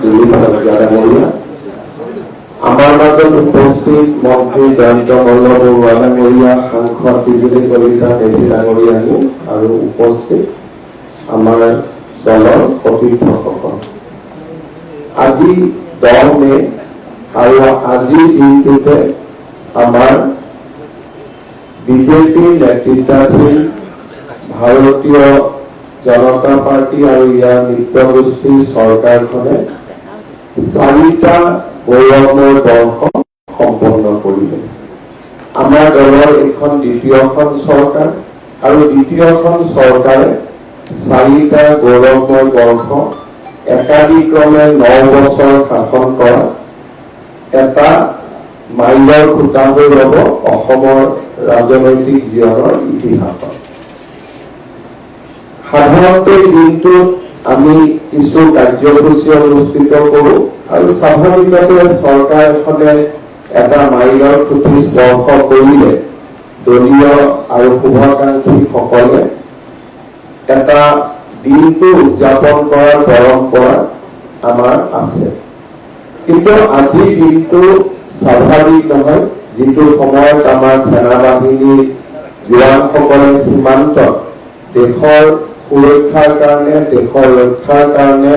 দিলীপ শইকীয়া ডাঙৰীয়া, আমাৰ মাজত উপস্থিত মন্ত্ৰী জয়ন্ত মল্ল বৰুৱা ডাঙৰীয়া, সাংসদ বিজুলী কলিতা দেৱী ডাঙৰীয়ানী আৰু উপস্থিত আমাৰ দলৰ সতীৰ্থসকল। আজি 10 মে আৰু আজিৰ দিনটোতে আমাৰ বিজেপি নেতৃত্বাধীন ভাৰতীয় জনতা পাৰ্টি আৰু ইয়াৰ মিত্ৰগোষ্ঠীৰ চৰকাৰখনে 4টা গৌৰৱময় বৰ্ষ সম্পন্ন কৰিলে। আমাৰ দলৰ এইখন দ্বিতীয়খন চৰকাৰ আৰু দ্বিতীয়খন চৰকাৰে 4টা গৌৰৱময় বৰ্ষ একাদিক্ৰমে 9 বছৰ শাসন কৰা এটা মাইলৰ খুঁটা হৈ ৰব অসমৰ ৰাজনৈতিক জীৱনৰ ইতিহাসত। সাধাৰণতে এই দিনটোত আমি কিছু কাৰ্যসূচী অনুষ্ঠিত কৰোঁ আৰু স্বাভাৱিকতে চৰকাৰ এখনে এটা মাইলৰ খুঁটি স্পৰ্শ কৰিলে দলীয় আৰু শুভাকাংক্ষীসকলে এটা দিনটো উদযাপন কৰাৰ পৰম্পৰা আমাৰ আছে। কিন্তু আজিৰ দিনটো স্বাভাৱিক নহয়, যিটো সময়ত আমাৰ সেনা বাহিনীৰ জোৱানসকলে সীমান্তত দেশৰ সুৰক্ষাৰ কাৰণে, দেশৰ ৰক্ষাৰ কাৰণে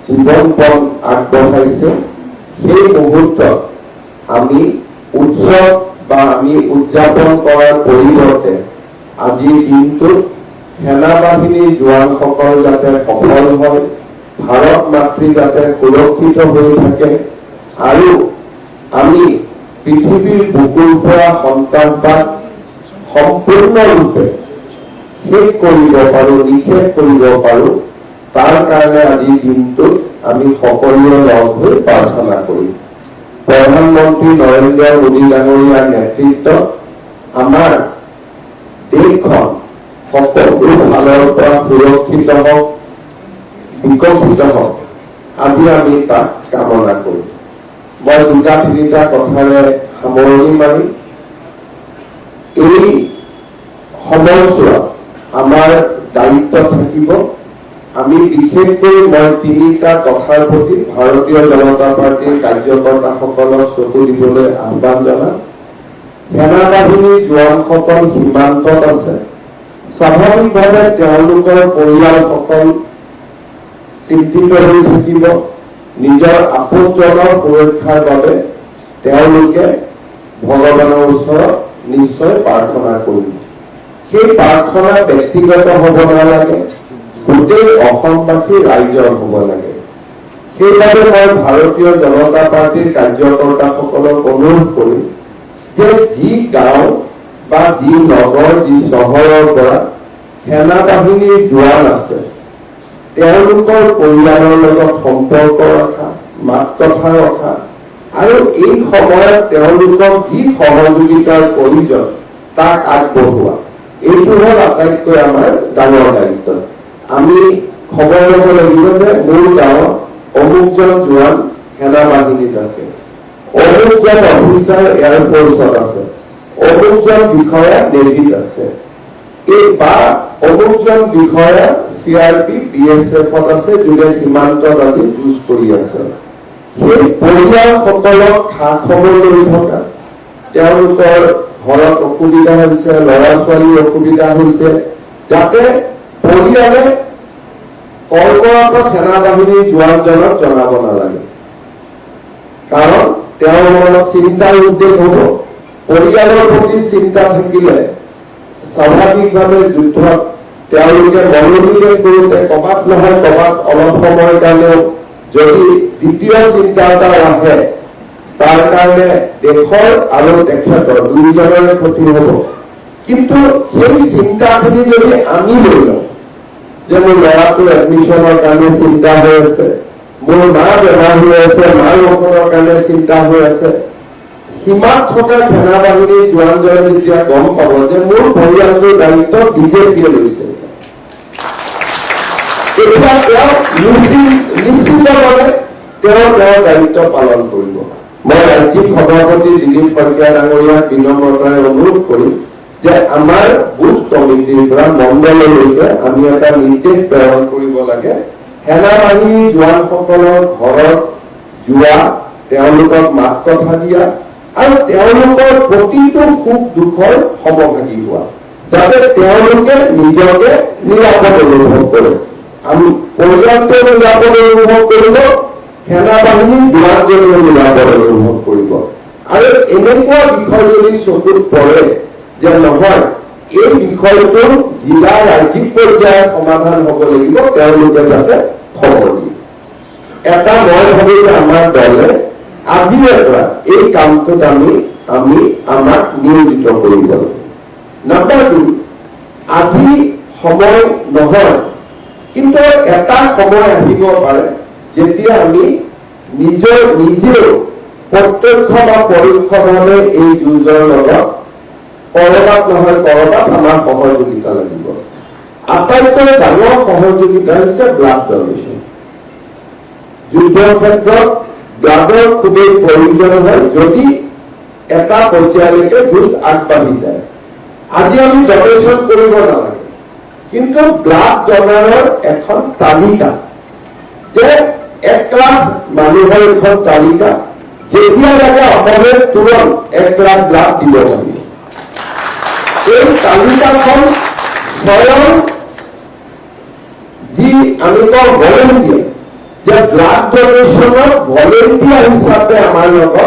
জীৱনপণ আগবঢ়াইছে, সেই মুহূৰ্তত আমি উৎসৱ বা আমি উদযাপন কৰাৰ পৰিৱৰ্তে আজিৰ দিনটোত সেনা বাহিনীৰ জোৱানসকল যাতে সফল হয়, ভাৰত মাতৃ যাতে সুৰক্ষিত হৈ থাকে আৰু আমি পৃথিৱীৰ বুকুৰ পৰা সন্ত্ৰাসবাদ সম্পূৰ্ণৰূপে শেষ কৰিব পাৰোঁ, নিষেধ কৰিব পাৰোঁ, তাৰ কাৰণে আজিৰ দিনটোত আমি সকলোৱে লগ হৈ প্ৰাৰ্থনা কৰিম। প্ৰধানমন্ত্ৰী নৰেন্দ্ৰ মোদী ডাঙৰীয়াৰ নেতৃত্বত আমাৰ দেশখন সকলো ফালৰ পৰা সুৰক্ষিত হওক, বিকশিত হওক, আজি আমি তাক কামনা কৰোঁ। মই 2-3টা কথাৰে সামৰণি মাৰি এই সময়ছোৱাত আমাৰ দায়িত্ব থাকিব। আমি বিশেষকৈ মই 3টা কথাৰ প্ৰতি ভাৰতীয় জনতা পাৰ্টীৰ কাৰ্যকৰ্তাসকলক চকু দিবলৈ আহ্বান জনাম। সেনা বাহিনীৰ জোৱানসকল সীমান্তত আছে, স্বাভাৱিকভাৱে তেওঁলোকৰ পৰিয়ালসকল চিন্তিত হৈ থাকিব। নিজৰ আপোনজনৰ সুৰক্ষাৰ বাবে তেওঁলোকে ভগৱানৰ ওচৰত নিশ্চয় প্ৰাৰ্থনা কৰিব। সেই প্ৰাৰ্থনা ব্যক্তিগত হ'ব নালাগে, গোটেই অসমবাসী ৰাইজৰ হ'ব লাগে। সেইবাবে মই ভাৰতীয় জনতা পাৰ্টীৰ কাৰ্যকৰ্তাসকলক অনুৰোধ কৰিম যে যি গাঁও বা যি নগৰ, যি চহৰৰ পৰা সেনা বাহিনীৰ জোৱান আছে, তেওঁলোকৰ পৰিয়ালৰ লগত সম্পৰ্ক ৰখা, মাত কথা ৰখা আৰু এই সময়ত তেওঁলোকক যি সহযোগিতাৰ প্ৰয়োজন তাক আগবঢ়োৱা, এইটো হ'ল আটাইতকৈ আমাৰ ডাঙৰ দায়িত্ব। আমি খবৰ ল'ব লাগিব যে মোৰ গাঁৱত অমুকজন জোৱান সেনা বাহিনীত আছে, অমুকজন অফিচাৰ এয়াৰফৰ্চত আছে, অমুকজন বিষয়া নেভিত আছে, এই বা অমুকজন বিষয়া CRP BSFত আছে, যোনে সীমান্তত আজি যুঁজ কৰি আছে। সেই পৰিয়ালসকলক খা খবৰ লৈ থকা, তেওঁলোকৰ ঘৰত অসুবিধা হৈছে, ল'ৰা ছোৱালীৰ অসুবিধা হৈছে, যাতে পৰিয়ালে কৰ্মৰত সেনা বাহিনীৰ জোৱানজনক জনাব নালাগে। কাৰণ তেওঁৰ মনত চিন্তাৰ উদ্বেগ হ'ব। পৰিয়ালৰ প্ৰতি চিন্তা থাকিলে স্বাভাৱিকভাৱে যুদ্ধত তেওঁলোকে মনোনিৱেশ কৰোঁতে ক'ৰবাত নহয় ক'ৰবাত অলপ সময়ৰ কাৰণেও যদি দ্বিতীয় চিন্তা এটা আহে, তাৰ কাৰণে দেশৰ আৰু তেখেতৰ দুয়োজনৰে ক্ষতি হ'ব। কিন্তু সেই চিন্তাখিনি যদি আমি লৈ লওঁ যে মোৰ ল'ৰাটোৰ এডমিশ্যনৰ কাৰণে চিন্তা হৈ আছে, মোৰ মা বেমাৰ হৈ আছে, মাৰ ঔষধৰ কাৰণে চিন্তা হৈ আছে, সীমাত থকা সেনা বাহিনীৰ জোৱানজনে যেতিয়া গম পাব যে মোৰ পৰিয়ালটোৰ দায়িত্ব বিজেপিয়ে লৈছে, তেতিয়া তেওঁ নিশ্চিতভাৱে তেওঁৰ দায়িত্ব পালন কৰিব। মই ৰাজ্যিক সভাপতি দিলীপ শইকীয়া ডাঙৰীয়াক বিনম্ৰতাৰে অনুৰোধ কৰিম যে আমাৰ বুথ কমিটিৰ পৰা মণ্ডললৈকে আমি এটা নিৰ্দেশ প্ৰেৰণ কৰিব লাগে সেনা বাহিনীৰ জোৱানসকলৰ ঘৰত যোৱা, তেওঁলোকক মাত কথা দিয়া আৰু তেওঁলোকৰ প্ৰতিটো সুখ দুখৰ সমভাগী হোৱা, যাতে তেওঁলোকে নিজকে নিৰাপদ অনুভৱ কৰে। আমি পৰ্যাপ্ত নিৰাপদ অনুভৱ কৰিব, সেনা বাহিনীৰ জোৱানজনীয়ে নিৰাপদ অনুভৱ কৰিব। আৰু এনেকুৱা বিষয় যদি চকুত পৰে যে নহয় এই বিষয়টো জিলা ৰাজ্যিক পৰ্যায়ত সমাধান হ'ব লাগিব, তেওঁলোকে যাতে খবৰ দিয়ে। এটা মই ভাবো যে আমাৰ দলে আজিৰে পৰা এই কামটোত আমি আমাক নিয়োজিত কৰিব লাগিব। নাম্বাৰ 2, আজি সময় নহয়, কিন্তু এটা সময় আহিব পাৰে যেতিয়া আমি নিজেও প্ৰত্যক্ষ বা পৰোক্ষভাৱে এই যুঁজৰ লগত কৰবাত নহয় কৰবাত আমাৰ সহযোগিতা লাগিব। আটাইতকৈ ডাঙৰ সহযোগিতা হৈছে ব্লাড ডনেশ্যন। যুদ্ধৰ ক্ষেত্ৰত ব্লাডৰ খুবেই প্ৰয়োজন হয় যদি এটা পৰ্যায়লৈকে যুঁজ আগবাঢ়ি যায়। আজি আমি ডনেশ্যন কৰিব নালাগে, কিন্তু ব্লাড ডনাৰৰ এখন তালিকা, যে 1 লাখ মানুহৰ এখন তালিকা, যেতিয়া লাগে অসমে তুৰন্ত 1 লাখ ব্লাড দিব পাৰিব। এই তালিকাখন স্বয়ং যি আমি কওঁ ভলেণ্টিয়াৰ, যে ব্লাড ডনেশ্যনত ভলেণ্টিয়াৰ হিচাপে আমাৰ লগত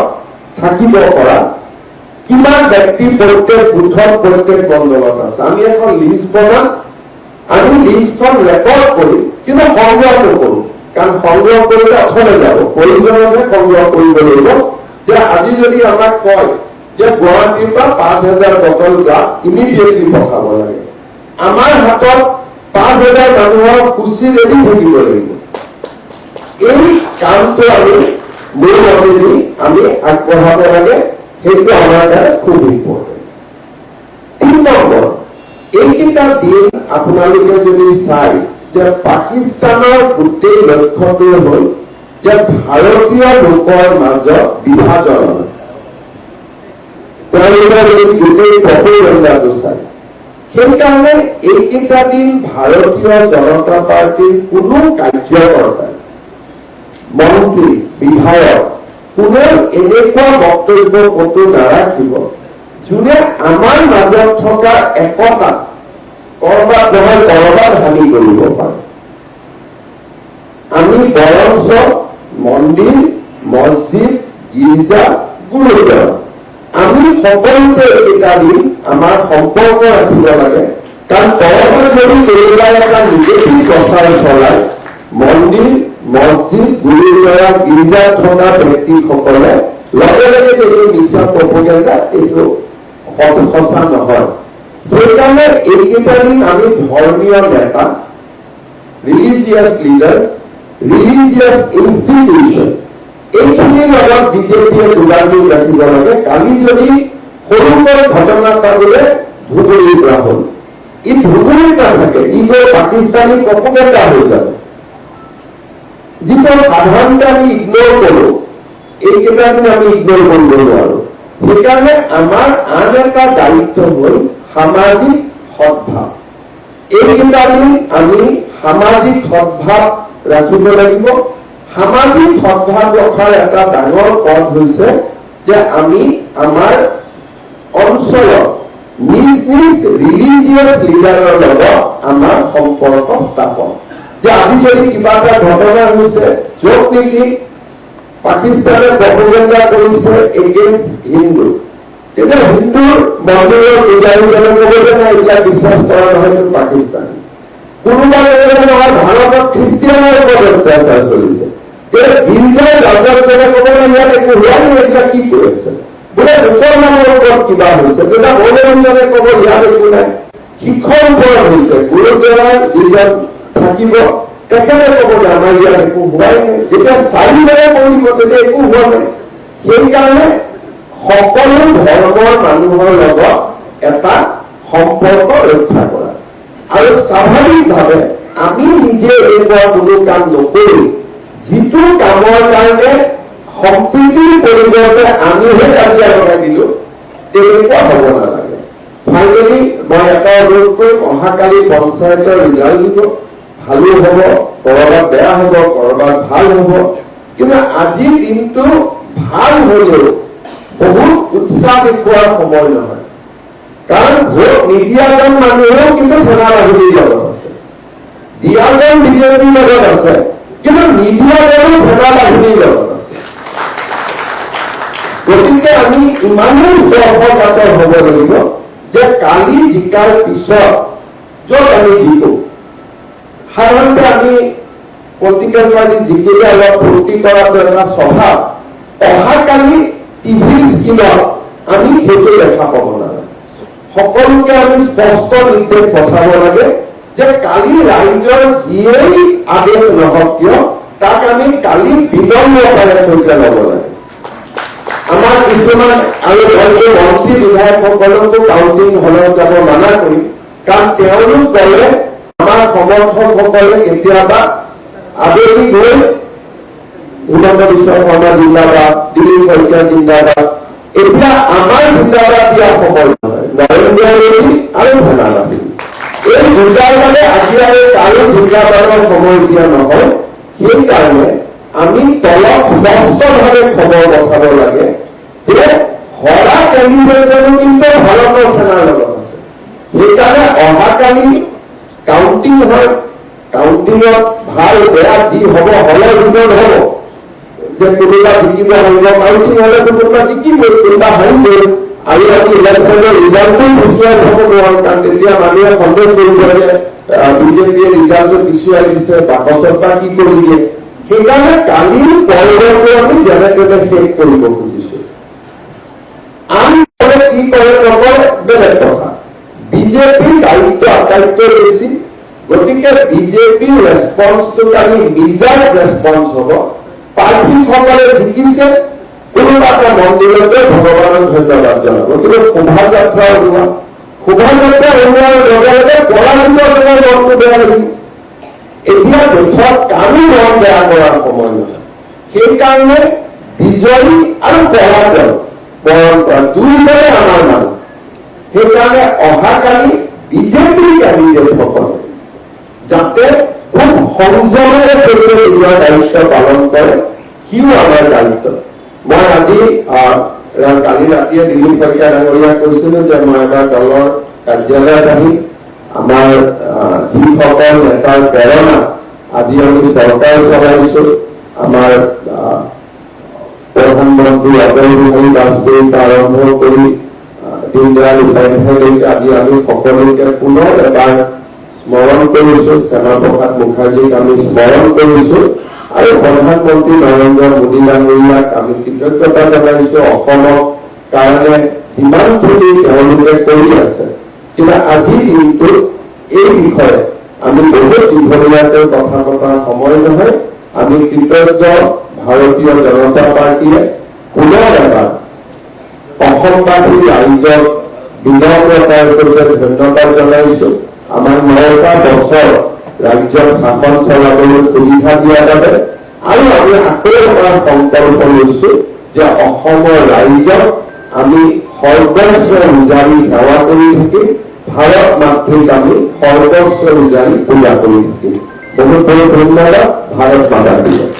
থাকিব পৰা কিমান ব্যক্তি প্ৰত্যেক বুথত প্ৰত্যেক মণ্ডলত আছে। আমি এখন লিষ্ট বনাম, আমি লিষ্টখন ৰেকৰ্ড কৰিম, কিন্তু সংগ্ৰহ নকৰোঁ, কাৰণ সংগ্ৰহ কৰিলে অথলে যাব। প্ৰয়োজনতহে সংগ্ৰহ কৰিব লাগিব। যে আজি যদি আমাক কয় যে গুৱাহাটীৰ পৰা 5,000 বটল ব্লাড ইমিডিয়েটলি পঠাব লাগে, আমাৰ হাতত 5,000 মানুহৰ সূচী ৰেডি থাকিব লাগিব। এই কামটো মোৰ মতেদি আমি আগবঢ়াব লাগে, সেইটো আমাৰ কাৰণে খুব ইম্পৰ্টেণ্ট। 3 নম্বৰ, এইকেইটা দিন আপোনালোকে যদি চাই যে পাকিস্তানৰ গোটেই লক্ষ্যটো হ'ল যে ভাৰতীয় লোকৰ মাজত বিভাজন, তেওঁলোকৰ এই গোটেই প্ৰপেগেণ্ডাটো চাই। সেইকাৰণে এইকেইটা দিন ভাৰতীয় জনতা পাৰ্টীৰ কোনো কাৰ্যকৰ্তা, মন্ত্ৰী, বিধায়ক কোনেও এনেকুৱা বক্তব্য ক'তো নাৰাখিব যোনে আমাৰ মাজত থকা একতা কৰবাত নহয় কৰবাত হানি কৰিব পাৰে। আমি বৰঞ্চ মন্দিৰ, মছজিদ, গীৰ্জা, গুৰুদ্বাৰা আমি সকলোতে এইকেইটা দিন আমাৰ সম্পৰ্ক ৰাখিব লাগে। কাৰণ কৰবাত যদি কোনোবাই এটা নিগেটিভ প্ৰচাৰ চলায়, মন্দিৰ, মছজিদ, গুৰুদ্বাৰা, গীৰ্জাত থকা ব্যক্তিসকলে লগে লগে এইটো মিছা প্ৰপেগেণ্ডা, এইটো সঁচা নহয়। সেইকাৰণে এইকেইটা দিন আমি ধৰ্মীয় নেতা, ৰিলিজিয়াছ লিডাৰ্ছ, ৰিলিজিয়াছ ইনষ্টিটিউশ্যন, এইখিনিৰ লগত বিজেপিয়ে যোগাযোগ ৰাখিব লাগে। কালি যদি সৰুকৈ ঘটনা এটা বোলে ধুবুৰীৰ পৰা হ'ল, ই ধুবুৰীত নাথাকে, ই গৈ পাকিস্তানী প্ৰপেগেণ্ডা হৈ যাব, যিটো সাধাৰণতে আমি ইগনোৰ কৰোঁ। এইকেইটা দিন আমি ইগনোৰ কৰিব নোৱাৰো। সেইকাৰণে আমাৰ আন এটা দায়িত্ব হ'ল সামাজিক সদ্ভাৱ। এইকেইটা দিন আমি সামাজিক সদ্ভাৱ ৰাখিব লাগিব। সামাজিক সদ্ভাৱ ৰখাৰ এটা ডাঙৰ পথ হৈছে যে আমি আমাৰ অঞ্চলত নিজ নিজ ৰিলিজিয়াছ লিডাৰৰ লগত আমাৰ সম্পৰ্ক স্থাপন। যে আজি যদি কিবা এটা ঘটনা হৈছে য'ত নেকি পাকিস্তানে প্ৰপেগেণ্ডা কৰিছে এগেইনষ্ট হিন্দু, তেতিয়া হিন্দুৰ মন্দিৰৰ পূজাৰীজনে ক'ব যে নাই এইবিলাক বিশ্বাস কৰা নহয়, পাকিস্তানী। কোনোবা নহয় ভাৰতত খ্ৰীষ্টিয়ানৰ ওপৰত অত্যাচাৰ চলিছে, গীৰ্জাৰ ৰাজজনে ক'ব যে ইয়াত একো হোৱা নাই, এইবিলাক কি কৰিছে। বোলে মুছলমানৰ ওপৰত কিবা হৈছে, তেতিয়া মৌলবীজনে ক'ব ইয়াত একো নাই। শিক্ষৰ ওপৰত হৈছে, গুৰুদ্বাৰাৰ যিজন থাকিব তেখেতে ক'ব যে আমাৰ ইয়াত একো হোৱাই নাই। যেতিয়া চাৰিবাৰে কৰিব তেতিয়া একো হোৱা নাই। সেইকাৰণে সকলো ধৰ্মৰ মানুহৰ লগত এটা সম্পৰ্ক ৰক্ষা কৰা আৰু স্বাভাৱিকভাৱে আমি নিজে এনেকুৱা কোনো কাম নকৰি যিটো কামৰ কাৰণে সম্প্ৰীতিৰ পৰিৱৰ্তে আমিহে কাজিয়া লগাই দিলো, তেনেকুৱা হ'ব নালাগে। ফাইনেলি মই এটা অনুৰোধ কৰিম, অহাকালি পঞ্চায়তৰ ৰিজাল্ট দিব। ভালো হব, কৰবাত বেয়া হব, কৰবাত ভাল হব। কিন্তু আজিৰ দিনটো ভাল হলেও বহুত উৎসাহ দেখুৱাৰ সময় নহয়। কাৰণ ভোট নিদিয়াজন মানুহেও কিন্তু সেনা বাহিনীৰ লগত আছে, দিয়াজন বিজেপিৰ লগত আছে, কিন্তু নিদিয়াজনো সেনা বাহিনীৰ লগত আছে। গতিকে আমি ইমানেই স্বৰ্গকাতৰ হব লাগিব যে কালি জিকাৰ পিছত য'ত আমি জিকো, সাধাৰণতে আমি পলিটিকেল পাৰ্টি জিকিলে অলপ ফূৰ্তি কৰাটো এটা স্বভাৱ। অহাকালি টিভিৰ স্ক্ৰীণত আমি সেইটো দেখা পাব নালাগে। সকলোকে আমি স্পষ্ট নিৰ্দেশ পঠাব লাগে যে কালি ৰাইজৰ যিয়েই আদেশ নহওক কিয় তাক আমি কালি বিনম্ৰতাৰে সৈতে ল'ব লাগে। আমাৰ কিছুমান আৰু হয়তো মন্ত্ৰী বিধায়কসকলকো কাউন্টিং হলত যাব মানা কৰিম, কাৰণ তেওঁলোক গলে আমাৰ সমৰ্থকসকলে কেতিয়াবা আবেলি গৈ হিমন্ত বিশ্ব শৰ্মা জিন্দাবাদ, দিলীপ শইকীয়া জিন্দাবাদ, এতিয়া আমাৰ জিন্দাবাদ দিয়া সময় নহয়। নৰেন্দ্ৰ মোদী আৰু সেনা বাহিনী এই জিন্দাবাদে আজি আৰু কাৰো জিন্দাবাদৰ সময় দিয়া নহয়। সেইকাৰণে আমি তলত স্পষ্টভাৱে খবৰ পঠাব লাগে যে হৰা কেন্দ্ৰীয়জনো কিন্তু ভাৰতৰ সেনাৰ লগত আছে। সেইকাৰণে অহাকালি কাউন্টিং হয়, কাউন্টিঙত ভাল বেয়া যি হব হলৰ ভিতৰত হব, যে কোনোবা জিকিব লাগিব, কাউন্টিং হলে কোনোবা জিকিবই, কোনোবা হাৰিবই, আৰু আমি ইলেকশ্যনৰ ৰিজাল্টটো পিছুৱাই থব নোৱাৰো। কাৰণ তেতিয়া মানুহে সন্দেহ কৰিব যে বিজেপিয়ে ৰিজাল্টটো পিছুৱাই দিছে, বাকচত বা কি কৰি দিয়ে। সেইকাৰণে কালিৰ পৰ্বটো আমি যেনে তেনে শেষ কৰিব খুজিছো। আন দলে কি কৰে নকৰে বেলেগ কথা, বিজেপিৰ দায়িত্ব আটাইতকৈ বেছি। গতিকে বিজেপিৰ ৰেছপন্সটো কালি নিজাৰ ৰেছপন্স হব। প্ৰাৰ্থীসকলে জিকিছে, কোনোবা এটা মন্দিৰতে ভগৱানক ধন্যবাদ জনাব, কিন্তু শোভাযাত্ৰা ওলোৱা, শোভাযাত্ৰা ওলোৱাৰ লগে লগে পৰাজিতজনৰ মনটো বেয়া লাগিব। এতিয়া দেশত কাৰো মন বেয়া কৰাৰ সময় নহয়। সেইকাৰণে বিজয়ী আৰু পৰাজয় পৰম্পৰা দুয়োজনে আমাৰ মানুহ। সেইকাৰণে অহাকালি বিজেপিৰ কেণ্ডিডেটসকলে যাতে খুব সংযমেৰে নিজৰ দায়িত্ব পালন কৰে, সিও আমাৰ দায়িত্ব। মই আজি কালি ৰাতিয়ে দিলীপ শইকীয়া ডাঙৰীয়াক কৈছিলো যে মই এবাৰ দলৰ কাৰ্যালয়ত আহি আমাৰ যিসকল নেতাৰ প্ৰেৰণা আজি আমি চৰকাৰ চলাইছো, আমাৰ প্ৰধানমন্ত্ৰী অটল বিহাৰী বাজপেয়ীক আৰম্ভ কৰি দীনদয়াল উপাধ্যায়লৈকে আজি আমি সকলোকে পুনৰ এবাৰ স্মৰণ কৰিছো, শ্যামাপ্ৰসাদ মুখাৰ্জীক আমি স্মৰণ কৰিছো, আৰু প্ৰধানমন্ত্ৰী নৰেন্দ্ৰ মোদী ডাঙৰীয়াক আমি কৃতজ্ঞতা জনাইছো অসমৰ কাৰণে যিমানখিনি তেওঁলোকে কৰি আছে। কিন্তু আজিৰ দিনটোত এই বিষয়ে আমি বহুত দীঘলীয়াকৈ কথা পতাৰ সময় নহয়। আমি কৃতজ্ঞ ভাৰতীয় জনতা পাৰ্টীয়ে পুনৰ এবাৰ অসমবাসী ৰাইজক বিনম্ৰতাৰ সৈতে ধন্যবাদ জনাইছো। আমাৰ 9টা বছৰ ৰাজ্যত শাসন চলাবলৈ সুবিধা দিয়াৰ বাবে, আৰু আমি আকৌ এবাৰ সংকল্প লৈছো যে অসমৰ ৰাইজক আমি সৰ্বস্ব উজাৰি সেৱা কৰি থাকিম, ভাৰত মাতৃক আমি সৰ্বস্ব উজাৰি পূজা কৰি থাকিম। বহুত বহুত ধন্যবাদ। ভাৰত মাতা কি জয়।